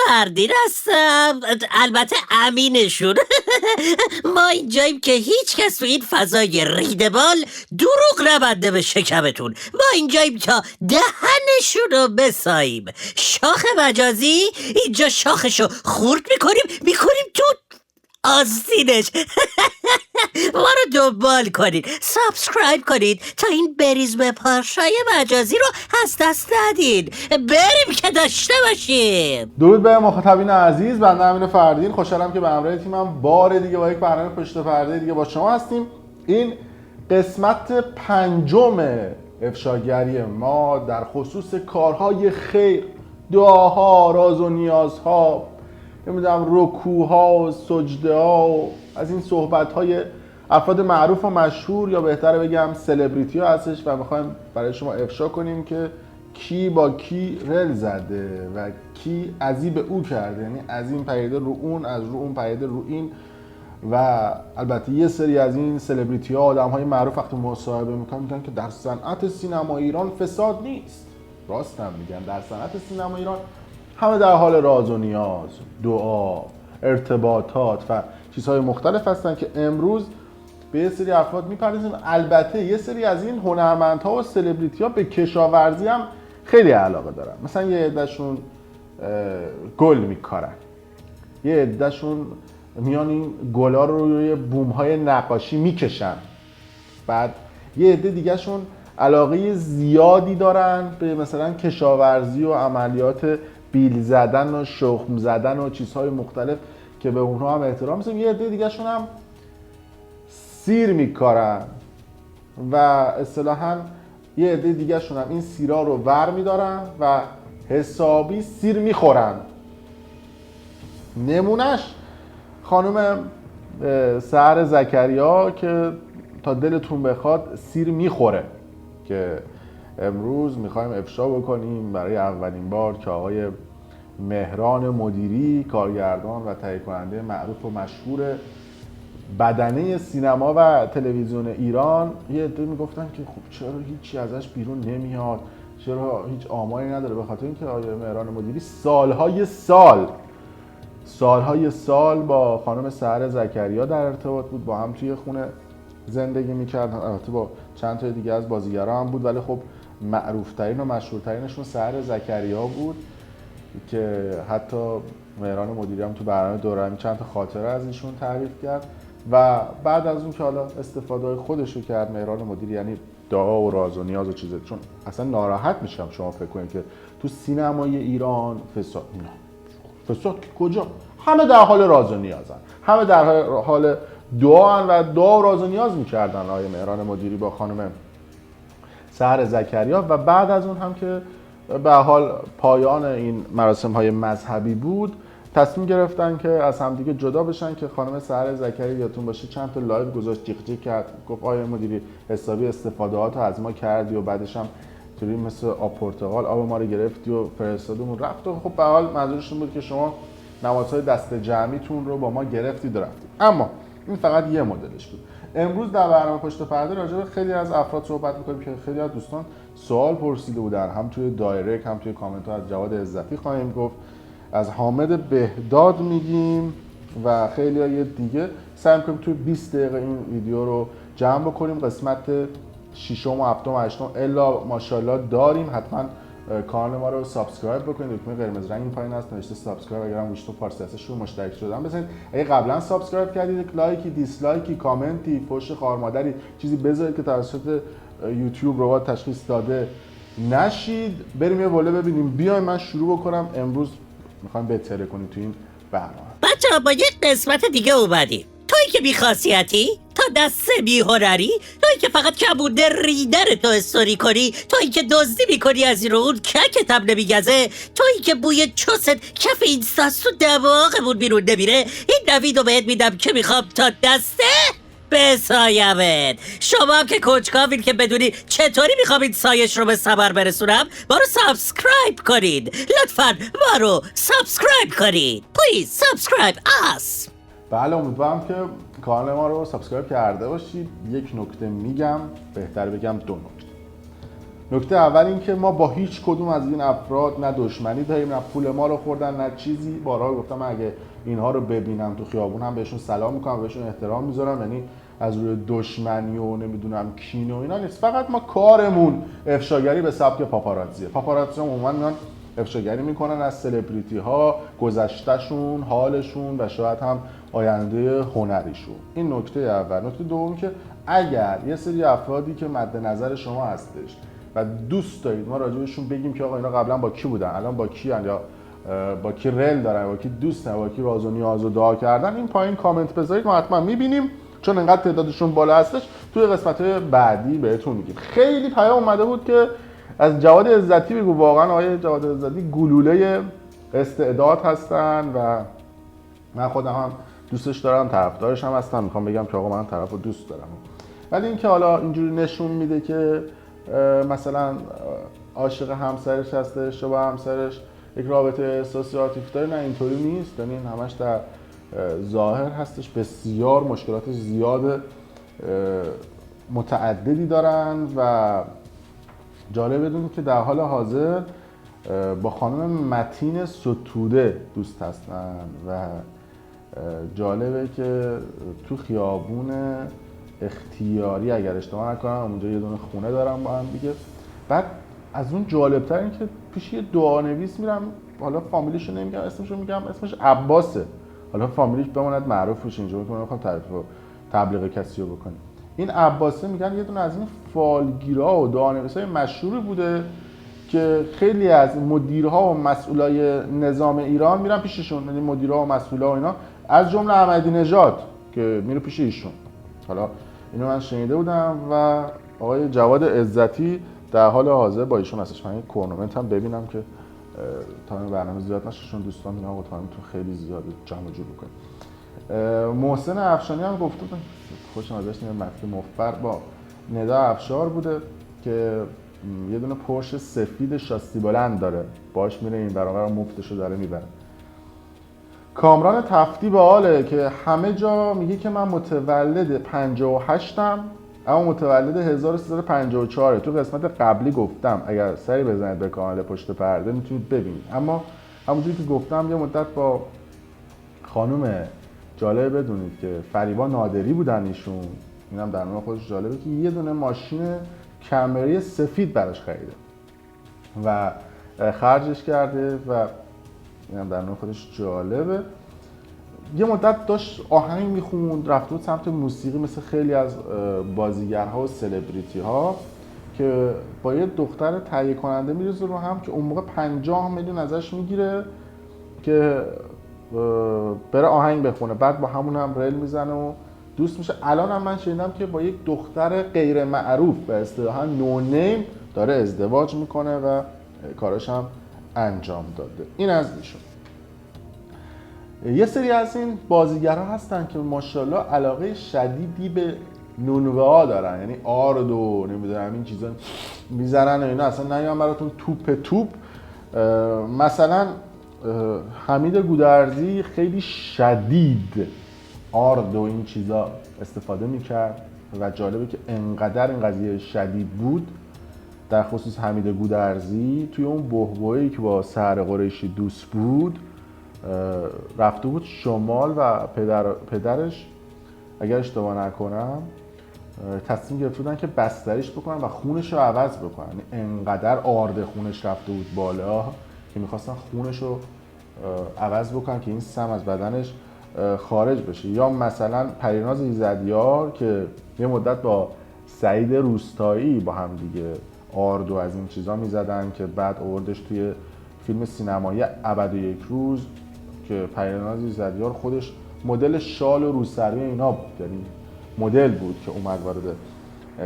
فردین هستم، البته امینشون. ما اینجاییم که هیچ کس تو این فضای ریدبال دروغ نبنده به شکمتون. ما اینجاییم تا دهنشون رو بساییم. شاخ مجازی اینجا شاخشو خورد میکنیم تو آستینش. ما رو دنبال کنید، سابسکرایب کنید تا این بریز به پارشای مجازی رو از دست ندید. بریم که داشته باشیم. درود به مخاطبین عزیز، بنده امین فردین خوشحالم که به همراه تیمم بار دیگه با یک برنامه پشت پرده دیگه با شما هستیم. این قسمت پنجم افشاگری ما در خصوص کارهای خیر، دعاها، راز و نیازها، نمیدونم رکوعها، سجده ها، از این صحبت های افراد معروف و مشهور یا بهتره بگم سلبریتی ها هستش و میخوایم برای شما افشا کنیم که کی با کی رل زده و کی ازی به او کرده، یعنی از این پریده رو اون، از رو اون پریده رو این. و البته یه سری از این سلبریتی ها، آدم های معروف وقتی مصاحبه میکنن که در صنعت سینما ایران فساد نیست. راست هم میگن، در صنعت سینما ایران همه در حال راز و نیاز، دعا، ارتباطات و چیزهای مختلف هستن که امروز به یه سری افراد میپردازیم. البته یه سری از این هنرمندها و سلبریتی ها به کشاورزی هم خیلی علاقه دارن. مثلا یه عدهشون گل میکارن، یه عدهشون میان این گلا رو روی بوم‌های نقاشی میکشن. بعد یه عده دیگهشون علاقه زیادی دارن به مثلا کشاورزی و عملیات بیل زدن و شخم زدن و چیزهای مختلف که به اونها هم احترام میذاریم. یه عده دیگهشون هم سیر میکارن و اصطلاحاً یه عده دیگهشون هم این سیرا رو ور میدارن و حسابی سیر میخورن. نمونش خانم سحر زکریا که تا دلتون بخواد سیر میخوره، که امروز میخوایم افشا بکنیم برای اولین بار که آقای مهران مدیری، کارگردان و تهیه کننده معروف و مشهور بدنه سینما و تلویزیون ایران، یه عده میگفتن که خب چرا هیچی ازش بیرون نمیاد، چرا هیچ آماری نداره، به خاطر اینکه آقای مهران مدیری سالهای سال با خانم سحر زکریا در ارتباط بود، با هم توی خونه زندگی میکردن. البته با چند تا دیگه از بازیگرا هم بود، ولی خب معروفترین و مشهورترینشون سحر زکریا بود که حتی مهران مدیری هم تو برنامه دورمی چند تا خاطره از ایشون تعریف کرد. و بعد از اون که حالا استفاده خودشو کرد مهران مدیری، یعنی دعا و راز و نیاز و چیزه، چون اصلا ناراحت میشم شما فکر کنید که تو سینمای ایران فساد کجا؟ همه در حال راز و نیازن، همه در حال دعا و دعا و راز و نیاز میکردن آقای مهران مدیری با خانم سحر زکریا. و بعد از اون هم که به حال پایان این مراسم های مذهبی بود، تصمیم گرفتن که از همدیگه جدا بشن که خانم سحر زکریا یادتون باشه چند تا لایو گذاشت، جیغ جیغ کرد، گفت آقای مدیری حسابی استفاده‌هات از ما کردی و بعدش هم طوری مثل آب پرتقال آب ما رو گرفتی و فرستادمون رفت. و خب به حال منظورشون بود که شما نمازهای دست جمعیتون رو با ما گرفتید و رفتید. اما این فقط یه مدلش بود. امروز در برنامه پشت پرده راجع به خیلی از افراد صحبت می‌کنیم که خیلی از دوستان سوال پرسیده بودن، هم توی دایرکت هم توی کامنت ها. از جواد عزتی خواهیم گفت، از حامد بهداد میگیم و خیلی های دیگه. سعی می‌کنیم توی 20 دقیقه این ویدیو رو جمع بکنیم. قسمت 6 و 7 و 8 الا ماشاءالله داریم. حتما کانال ما رو سابسکرایب بکنید، دکمه قرمز رنگ این پایین هست نوشته سابسکرایب، اگر هم گوشتون فارسی هستش رو مشترک شدن بزنید. اگه قبلا سابسکرایب کردید لایکی، دیسلایکی، کامنتی، پشت خار مادری چیزی بذارید که توسط یوتیوب ربات تشخیص داده نشید. بریم یه بالا ببینیم. بیایم من شروع بکنم. امروز میخوایم بهتره کنیم تو این برنامه. بچه‌ها با یک قسمت دیگه اومدیم. تویی که بی‌خاصیتی، تا دست بی‌هنری، تویی که فقط کبوده ریدن تو استوری کنی، تویی که دزدی میکنی از این رو اون ککت هم نمیگزه، تویی که بوی چست کف اینستاست تو دماغمون بیرون نمیره. این نویدو بهت میدم که میخوام تا دسته بسایمت. شما هم که کنجکاوین که بدونی چطوری میخوام این سایش رو به ثمر برسونم، ما رو سابسکرایب کنید. لطفاً ما رو سابسکرایب کنید. Please subscribe us. بله، امیدوارم که کانال ما رو سابسکرایب کرده باشید. یک نکته میگم، بهتر بگم دو نکته. نکته اول این که ما با هیچ کدوم از این افراد نه دشمنی داریم، نه پول ما رو خوردن، نه چیزی. بارها گفتم اگه اینها رو ببینم تو خیابون هم بهشون سلام میکنم، بهشون احترام میذارم، یعنی از روی دشمنی و نمیدونم کین و اینا نیست. فقط ما کارمون افشاگری به سبک پاپاراتزیه. پاپاراتزی هم عموما میان افشاگری میکنن از سلبریتی ها، گذشتهشون، حالشون و شاید هم آینده هنریشون. این نکته اول. نکته دوم که اگر یه سری افرادی که مد نظر شما هستش و دوست دارید ما راجبشون بگیم که آقا اینا قبلا با کی بودن، الان با کی ان، یا با کی رل دارن، با کی دوستن، با کی راز و نیاز و دعا کردن، این پایین کامنت بذارید، ما حتما میبینیم، چون انقدر تعدادشون بالا هستش. توی قسمت‌های بعدی بهتون میگیم. خیلی پیام اومده بود که از جواد عزتی بگو. واقعا آقای جواد عزتی گلوله استعداد هستن و من خودم هم دوستش دارم، طرفدارش هم هستم. میخوام بگم که آقا من طرفو دوست دارم، ولی اینکه حالا اینجوری نشون میده که مثلا عاشق همسرش هستش و با همسرش یک رابطه احساسی عاطفی داره، نه اینطوری نیست. یعنی همش در ظاهر هستش. بسیار مشکلات زیاد متعددی دارن و جالب بدونید که در حال حاضر با خانم متین ستوده دوست هستن و جالبه که تو خیابون اختیاری اگر اشتباه نکنم اونجا یه دونه خونه دارم با هم دیگه. بعد از اون جالبتر این که پیش یه دعانویس میرم، حالا فامیلیشو نمیگم، اسمشو میگم، اسمش عباسه، حالا فامیلیش بماند معروف بشه اینجا، که نمیخوام تعریف و تبلیغ کسی رو بکنیم. این عباسه میگن یه دونه از این فالگیرها و دعانویسای مشهوری بوده که خیلی از مدیرها و مسئولای نظام ایران میرن پیششون، یعنی مدیرها و مسئولا و اینا، از جمله احمدی نژاد که میره پیش ایشون. حالا اینو من شنیده بودم و آقای جواد عزتی در حال حاضر با ایشون هستش. من یک کورنمنت هم ببینم که تا این برنامه زیاد نشه، چون دوستان میگن آقا تایمتون خیلی زیاده، جمع جور بکنید. محسن افشانی هم گفته بود، خوشم ازش میاد، متن مفبر با ندا افشار بوده که یه دونه پرش سفید شاسی بلند داره، باش میره این برابر مفتشو داره میبره. کامران تفتی به حاله که همه جا میگه که من متولد 58م اما متولد 1354. تو قسمت قبلی گفتم اگر سری بزنید به کانال پشت پرده میتونید ببینید. اما همونجوری که گفتم یه مدت با خانم، جالب بدونید که فریبا نادری بودن ایشون، اینم در مورد خودش جالبه که یه دونه ماشین کمری سفید براش خریده و خرجش کرده و اینم در مورد خودش جالبه. یه مدت داشت آهنگ میخوند، رفته بود سمت موسیقی مثل خیلی از بازیگرها و سلبریتی ها که با یه دختر تهیه کننده میرزه رو هم که اون موقع 50 میلیون ازش میگیره که بره آهنگ بخونه، بعد با همون هم ریل میزنه و دوست میشه. الان هم من شنیدم که با یک دختر غیر معروف به اصطلاح نو نیم داره ازدواج میکنه و کارش هم انجام داده. این از ایشون. یه سری از این بازیگرها هستن که ماشاءالله علاقه شدیدی به نونوه ها دارن، یعنی آرد و نمیدونم این چیزا میزنن و اینا، اصلا نمیان براتون توپ. مثلا حمید گودرزی خیلی شدید آرد و این چیزا استفاده میکرد و جالبه که انقدر این قضیه شدید بود، در خصوص حمید گودرزی توی اون بحبوحه‌ای که با سحر قریشی دوست بود رفته بود شمال و پدرش اگر اشتباه نکنم تصمیم گرفته بودن که بستریش بکنن و خونش رو عوض بکنن. انقدر آرد خونش رفته بود بالا که میخواستن خونش رو عوض بکنن که این سم از بدنش خارج بشه. یا مثلا پریناز ایزدیار که یه مدت با سعید روستایی با هم دیگه آرد و از این چیزا میزدن که بعد آوردش توی فیلم سینمایی ابد یک روز که پریناز ایزدیار خودش مدل شال و روسری اینا بود، یعنی مدل بود که اومد وارد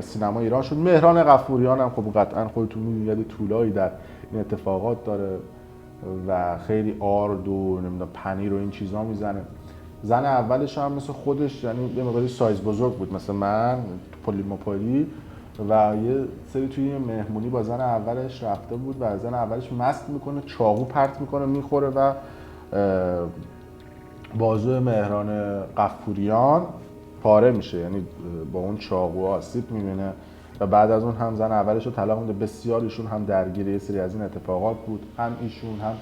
سینما ایران شد. مهران غفوریان هم خب قطعا خودتون می‌دونید یه طولایی در این اتفاقات داره و خیلی آرد و نمیدونم پنیر و این چیزا میزنه. زن اولش هم مثل خودش، یعنی یه مقداری سایز بزرگ بود مثل من، پلیموپولی، و یه سری توی مهمونی با زن اولش رفته بود و زن اولش مست میکنه، چاقو پرت میکنه میخوره و بازو مهران غفوریان پاره میشه، یعنی با اون چاقو آسیب میبینه و بعد از اون هم زن اولش رو طلاق میده. بسیار ایشون هم درگیر یه سری از این اتفاقات بود، هم ایشون هم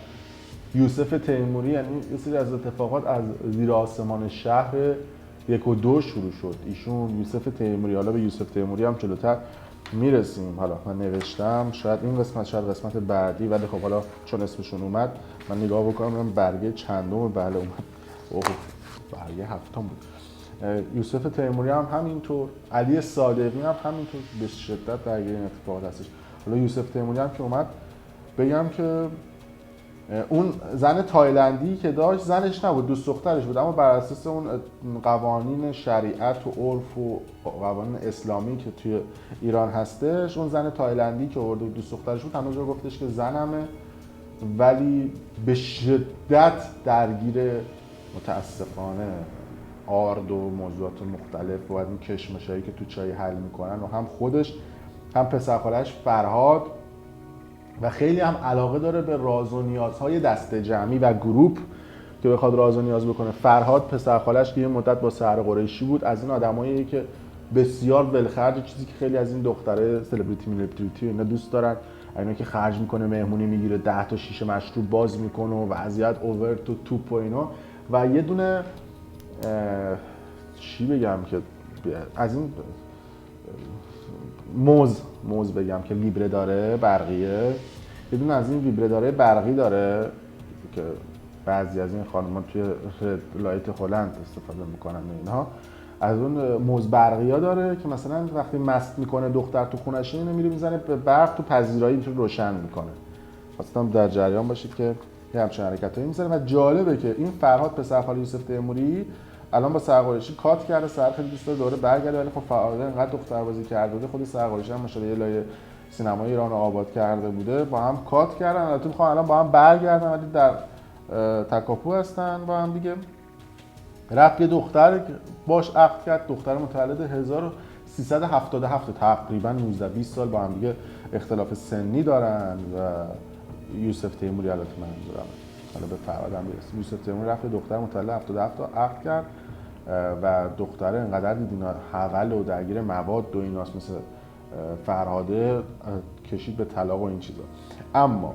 یوسف تیموری. یعنی یه سری از اتفاقات از زیر آسمان شهر 1 و 2 شروع شد. ایشون یوسف تیموری، حالا به یوسف تیموری هم جلوتر میرسیم. حالا من نوشتم شاید این قسمت، شاید قسمت بعدی، ولی خب حالا چون اسمشون اومد من نگاه بکنم من برگه چندم. بله اومد، اوه برگه 7م بود. یوسف تیموری هم همینطور، علی صادقی هم همینطور به شدت درگیر این اتفاقات هستش. حالا یوسف تیموری هم که اومد بگم که اون زن تایلندی که داشت زنش نبود، دوست دخترش بود، اما بر اساس اون قوانین شریعت و عرف و قوانین اسلامی که توی ایران هستش، اون زن تایلندی که آورده بود دوست دخترش بود هنوز رو گفتش که زنمه، ولی به شدت درگیر متاسفانه آرد و موضوعات مختلف و این کشمشایی که تو چای حل میکنن و هم خودش هم پسرخالش فرهاد و خیلی هم علاقه داره به راز و نیازهای دسته جمعی و گروپ که بخواد راز و نیاز بکنه. فرهاد پسرخالش که یه مدت با سحر قریشی بود، از این آدماییه که بسیار ولخرج، چیزی که خیلی از این دختره سلبریتی اینا دوست دارن، اینا که خرج میکنه، مهمونی میگیره، 10 تا شیشه مشروب باز میکنه و وضعیت اوور تو توپ و اینا. و یه دونه چی بگم که از این موز بگم که ویبره داره برقیه، یه دونه از این ویبره داره برقی داره که بعضی از این خانم‌ها توی لایت هلند استفاده میکنن اینها، از اون موز برقی ها داره که مثلا وقتی مست میکنه دختر تو خونش اینو میره میزنه به برق تو پذیرایی اینطور روشن میکنه. خواستم در جریان باشید که یه همچین حرکتایی میزنه. و جالبه که این فرهاد پسرخال یوسف تیموری الان با سحر قریشی کات کرده، سحر خیلی دوست داره دوره برگرده، ولی خب فرهاد انقدر دختربازی کرده بوده، خود سحر قریشی هم ماشاءالله یه لایه سینمای ایران رو آباد کرده بوده، با هم کات کردن. البته میخوان الان با هم برگردن ولی در تکاپو هستن با هم دیگه. رفت یه دختر باش عقد کرد، دختر متولد 1377 تقریبا 19 20 سال با هم دیگه اختلاف سنی دارن. و یوسف تیموری البته منظورم، حالا به فرهاد هم برسیم. یوسف تیموری رفت دختر متولد 77 عقد کرد و دختره انقدر دید اینا حول و درگیر مواد و ایناست مثل فرهاده، کشید به طلاق و این چیزا. اما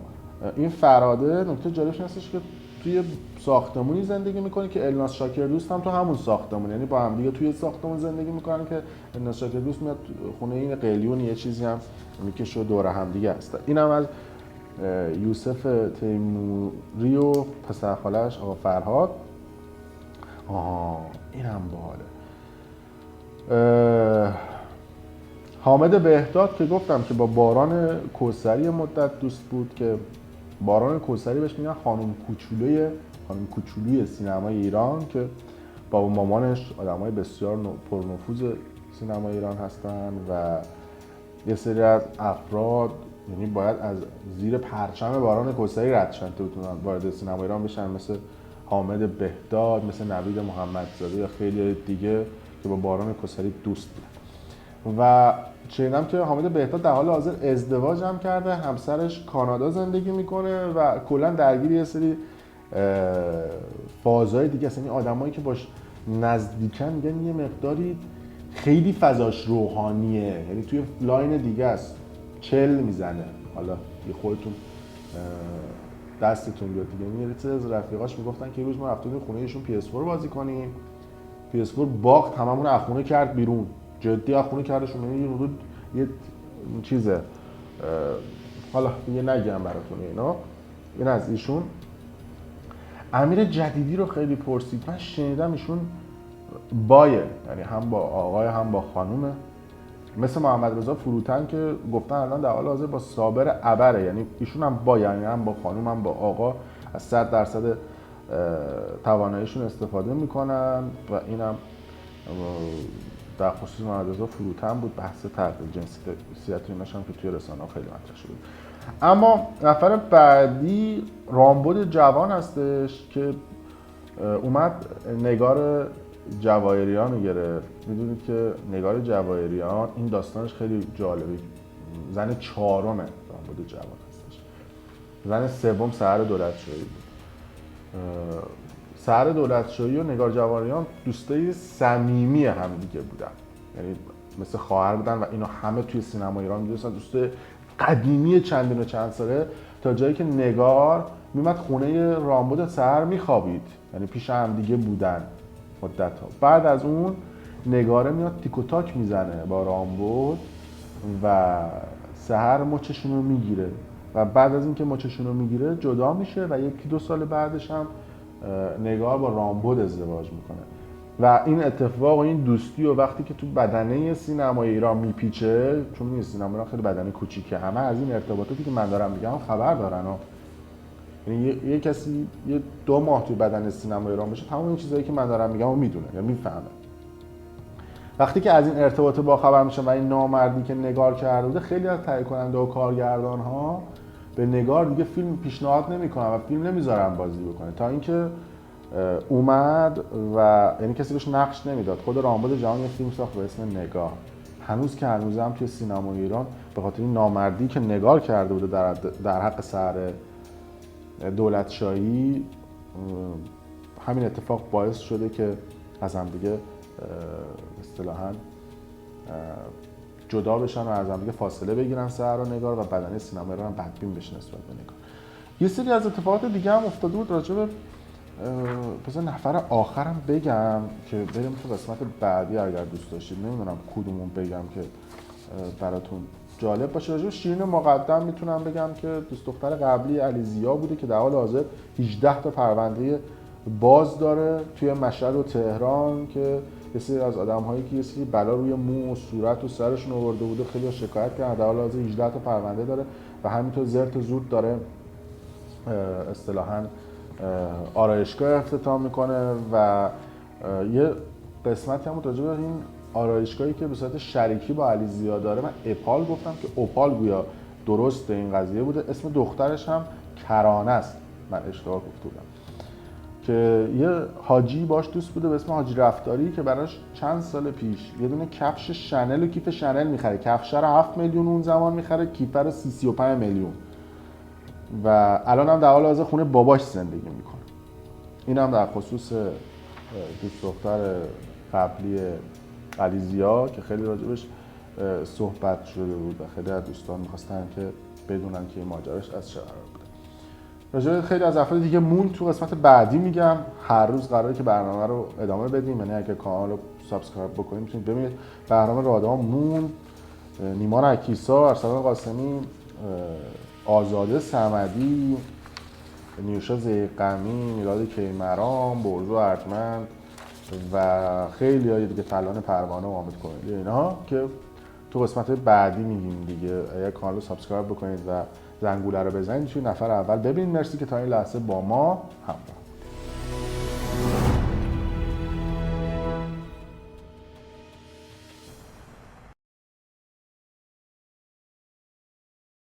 این فرهاده نکته جالبش هستش که توی ساختمونی زندگی میکنه که الناز شاکردوست هم تو همون ساختمون، یعنی با هم دیگه توی ساختمون زندگی میکنن که الناز شاکردوست میاد خونه این قلیون یه چیزی هم میکشه دور هم دیگه هستن. این هم از یوسف تیموری و پسرخالش آقا فرهاد. این هم باحاله. حامد بهداد که گفتم که با باران کوثری مدت دوست بود، که باران کوثری بهش میگن خانم کوچولوی سینمای ایران، که با مامانش آدمای بسیار پرنفوذ سینمای ایران هستن و یه سری از افراد یعنی باید از زیر پرچم باران کوثری رد شن تا بتونن وارد سینما ایران بشن، مثل حامد بهداد، مثل نوید محمدزاده یا خیلی دیگه که با باران کوثری دوست بودن. و شنیدم که حامد بهداد در حال حاضر ازدواج هم کرده، همسرش کانادا زندگی میکنه و کلا درگیر یه سری فازهای دیگه است. یعنی آدمایی که باش نزدیکن میگن یه مقداری خیلی فضاش روحانیه، یعنی توی لاین دیگه است، چل میزنه. حالا یه خودتون دستتون بیاد دیگه. یه سری از رفیقاش میگفتن که یه روز ما رفتیم خونه ایشون PS4 بازی کنیم، PS4 باخت، هممون از خونه کرد بیرون، جدی از خونه کردشون. یعنی یه حدود یه چیزه، حالا دیگه نگم براتون اینا. این از ایشون. امیر جدیدی رو خیلی پرسید، من شنیدم ایشون بایه، یعنی هم با آقای هم با خانومه، مثل محمد رضا فروتن که گفتن الان در حال حاضر با صابر ابره، یعنی ایشون هم با، یعنی هم با خانوم هم با آقا از 100% تواناییشون استفاده میکنن. و اینم در خصوص محمد رضا فروتن بود، بحث تغییر جنسیت ایناش هم که توی رسانه‌ها خیلی مطرح شده. اما نفر بعدی رامبد جوان هستش که اومد نگار جواهریان رو گرفت. میدونید که نگار جواهریان این داستانش خیلی جالبه، زن 4م رامبد جوان هستش، زن 3م سحر دولتشاهی بود. سحر دولتشاهی و نگار جواهریان دوستای صمیمی هم دیگه بودن، یعنی مثل خواهر بودن و اینا همه توی سینما ایران میدونستن، دوست قدیمی چندین و چند ساله، تا جایی که نگار میمد خونه رامبد سحر میخوابید، یعنی پیش هم دیگه بودن مدت ها. بعد از اون نگاره میاد تیک و تاک میزنه با رامبد و سحر مچشون رو میگیره و بعد از اینکه مچشون رو میگیره جدا میشه و 1-2 سال بعدش هم نگار با رامبد ازدواج میکنه و این اتفاق و این دوستی و وقتی که تو بدنه سینمای ایران میپیچه، چون میگه سینما ایران خیلی بدنه کوچیکه، همه از این ارتباطاتی که من دارم میگم خبر دارن ها. یعنی یه کسی 2 ماه توی بدن سینما ایران باشه تمام این چیزایی که من دارم میگم رو میدونه یا میفهمه. وقتی که از این ارتباط با خبر میشه و این نامردی که نگار کرده بوده، خیلی از تهیه کننده و کارگردان ها به نگار دیگه فیلم پیشنهاد نمیکنن و فیلم نمیذارن بازی بکنه، تا اینکه اومد و یعنی کسی بهش نقش نمیداد. خود رامبد جهان یه فیلم ساخت به اسم نگار، هنوز که هنوز هم توی سینمای ایران به خاطر این نامردی که نگار کرده بوده در حق سحر دولتشاهی، همین اتفاق باعث شده که از هم دیگه اصطلاحاً جدا بشن و از هم دیگه فاصله بگیرن سحر و نگار و بدنه سینما ایران بدبین بشه نسبت به نگار. یه سری از اتفاقات دیگه هم افتاده بود راجع به بذار نفر آخرم بگم که بریم تو قسمت بعدی اگر دوست داشتید. نمیدونم کدومون بگم که براتون جالب باشه. راجع به شیرین مقدم میتونم بگم که دوست دختر قبلی علیزیا بوده که در حال حاضر 18 تا پرونده باز داره توی مشهد و تهران، که یه سری از آدم‌هایی که یه سری بلا روی مو و صورت و سرشون آورده بوده خیلی شکایت کردن. در حال حاضر 18 تا پرونده داره و همینطور زرت و زورت داره اصطلاحاً آرایشگاه افتتاح میکنه و یه قسمتی هم راجع به این آرایشگاهی که به صورت شریکی با علیزیا داره، من اپال گفتم که اوپال گویا درسته این قضیه بوده. اسم دخترش هم کرانه است، من اشتباه گفته بودم، که یه حاجی باش دوست بوده به اسم حاجی رفتاری که براش چند سال پیش یه دونه کفش شنل و کیف شنل میخره. کفش رو 7 میلیون اون زمان میخره، کیف رو 35 میلیون و الان هم در حال حاضر خونه باباش زندگی میکنه. این هم در خصوص دوست دختر قبلی علیزیا که خیلی راجبش صحبت شده بود و خیلی از دوستان میخواستن که بدونن که این ماجراش از چه قرار بوده. راجب خیلی از افراد دیگه مون تو قسمت بعدی میگم. هر روز قراره که برنامه رو ادامه بدیم، یعنی اگه کانال رو سابسکرایب بکنید میتونید ببینید برنامه رادام مون، نیمان عکیسا، ارسلان قاسمی، آزاده صمدی، نیوشا زیقمی، میلاد کیمران، برزو ارجمند و خیلی های دیگه، فلان پروانه و حامد کمیلی، اینها که تو قسمت بعدی میگیم دیگه. اگر کانال رو سابسکرایب بکنید و زنگوله رو بزنید توی نفر اول ببینید. مرسی که تا این لحظه با ما همراه